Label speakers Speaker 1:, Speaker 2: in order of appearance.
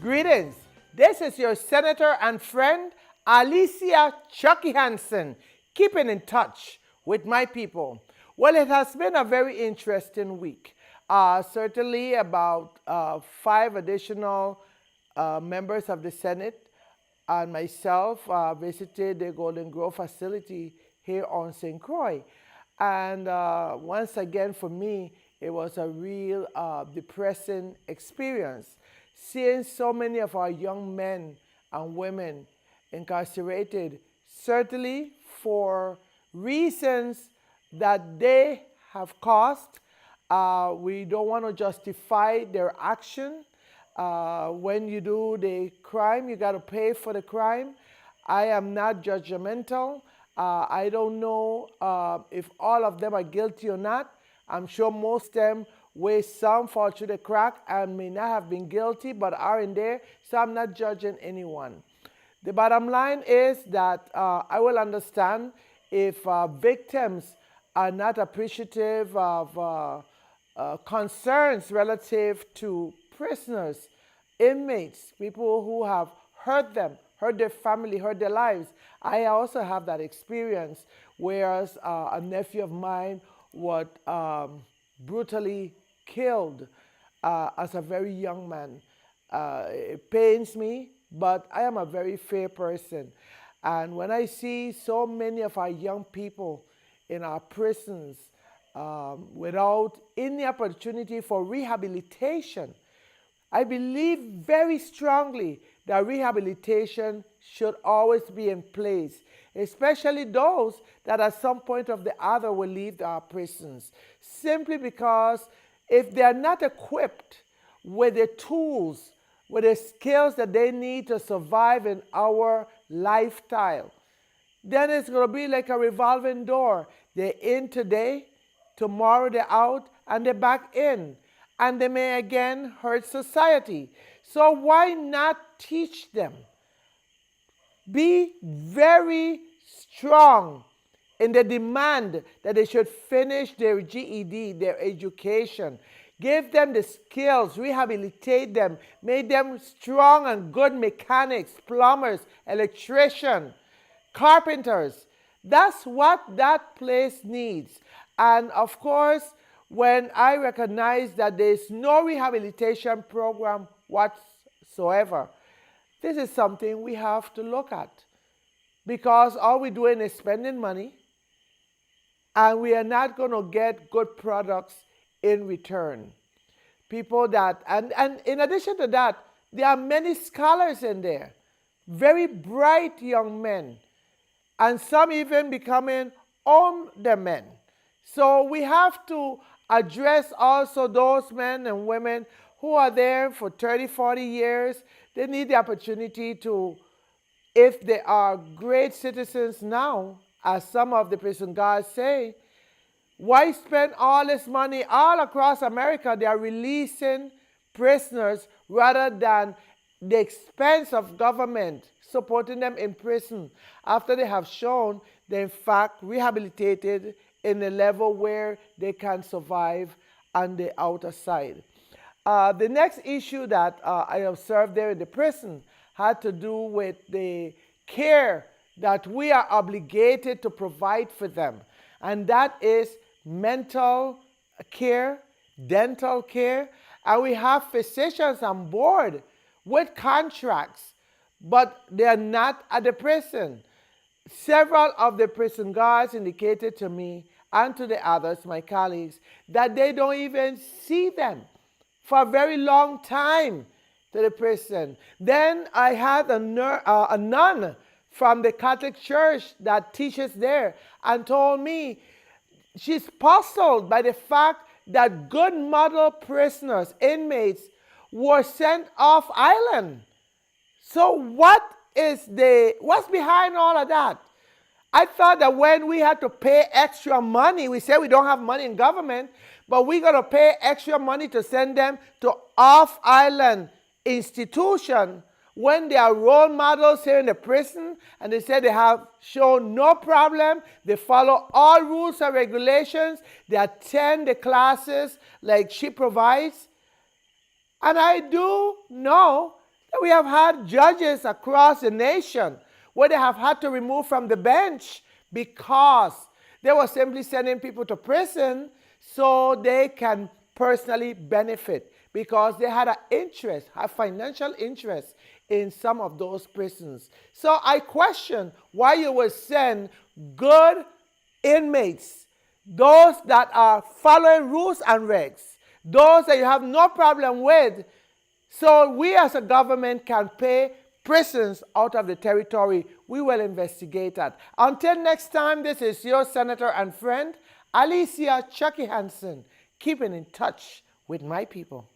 Speaker 1: Greetings. This is your senator and friend, Alicia Chucky Hansen, keeping in touch with my people. Well, it has been a very interesting week. Certainly about 5 additional members of the Senate and myself visited the Golden Grove facility here on St. Croix. And once again, for me, it was a real depressing experience, seeing so many of our young men and women incarcerated, certainly for reasons that they have caused. We don't want to justify their action. When you do the crime, you got to pay for the crime. I am not judgmental. I don't know if all of them are guilty or not. I'm sure most of them, where some fall through the crack and may not have been guilty but are in there, so I'm not judging anyone. The bottom line is that I will understand if victims are not appreciative of concerns relative to prisoners, inmates, people who have hurt them, hurt their family, hurt their lives. I also have that experience, whereas a nephew of mine was brutally killed as a very young man. It pains me, but I am a very fair person. And when I see so many of our young people in our prisons without any opportunity for rehabilitation, I believe very strongly that rehabilitation should always be in place, especially those that at some point or the other will leave our prisons. Simply because if they are not equipped with the tools, with the skills that they need to survive in our lifestyle, then it's going to be like a revolving door. They're in today, tomorrow they're out, and they're back in. And they may again hurt society. So why not teach them? Be very strong in the demand that they should finish their GED, their education. Give them the skills, rehabilitate them, make them strong and good mechanics, plumbers, electricians, carpenters. That's what that place needs. And of course, when I recognize that there is no rehabilitation program whatsoever, this is something we have to look at, because all we're doing is spending money and we are not going to get good products in return. People that, and in addition to that, there are many scholars in there, very bright young men, and some even becoming older men. So we have to address also those men and women who are there for 30, 40 years. They need the opportunity to, if they are great citizens now, as some of the prison guards say, why spend all this money all across America? They are releasing prisoners rather than the expense of government supporting them in prison after they have shown they in fact rehabilitated in a level where they can survive on the outer side. The next issue that I observed there in the prison had to do with the care that we are obligated to provide for them. And that is mental care, dental care, and we have physicians on board with contracts, but they are not at the prison. Several of the prison guards indicated to me and to the others, my colleagues, that they don't even see them for a very long time to the prison. Then I had a nun from the Catholic Church that teaches there and told me she's puzzled by the fact that good model prisoners, inmates, were sent off island. So what's behind all of that? I thought that when we had to pay extra money, we say we don't have money in government, but we're going to pay extra money to send them to off-island institution when they are role models here in the prison, and they say they have shown no problem, they follow all rules and regulations, they attend the classes like she provides. And I do know We have had judges across the nation where they have had to remove from the bench because they were simply sending people to prison so they can personally benefit because they had an interest, a financial interest in some of those prisons. So I question why you would send good inmates, those that are following rules and regs, those that you have no problem with, so we as a government can pay prisons out of the territory. We will investigate that. Until next time, this is your senator and friend, Alicia Chucky Hansen, keeping in touch with my people.